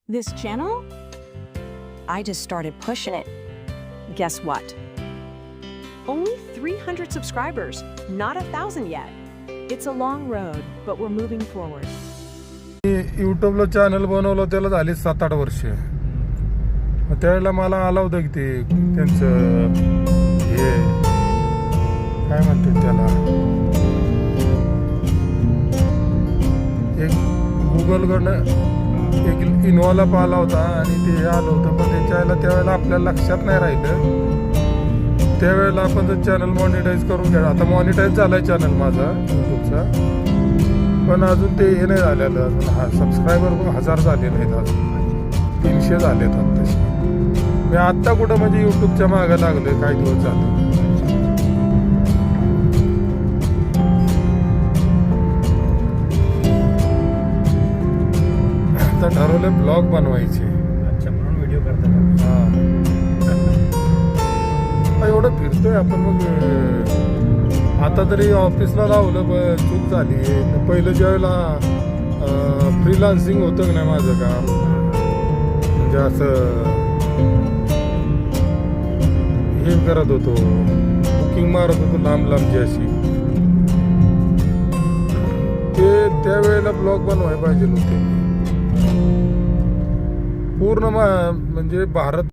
This channel? I just started pushing it. Guess what? Only 300 subscribers, not 1,000 yet. It's a long road, but we're moving forward. यूट्यूबला channel बनवलं त्याला झाली 7-8 वर्ष. मग त्यावेळेला मला आला होता की ते त्यांचं हे काय म्हणतात त्याला, एक गुगलकडनं एक इन्व्हॉल्व आला होता आणि ते आलं होतं. पण त्यावेळेला आपल्याला लक्षात नाही राहिलं. त्यावेळेला आपण तर चॅनल मॉनिटाईज करून घ्या. आता मॉनिटाईज झालाय चॅनल माझा यूट्यूबचा, पण अजून ते हे नाही झालेलं. अजून सबस्क्रायबर 1000 झाले नाहीत, अजून 300 झालेत आत्ताशी. मी आत्ता कुठं म्हणजे यूट्यूबच्या मागं लागलोय, काही दिवस झाले. आता ठरवले ब्लॉग बनवायचे. अच्छा, म्हणून व्हिडिओ करतात. एवढं फिरतोय आपण. मग आता तरी ऑफिसला लावलं, चूक झाली. पहिलं ज्यावेळेला फ्रीलान्सिंग होतं की नाही माझं काम, म्हणजे असं हे करत होतो, बुकिंग मारत होतो लांब लांबची अशी, ते त्यावेळेला ब्लॉग बनवायला पाहिजे होते. पूर्ण म्हणजे भारत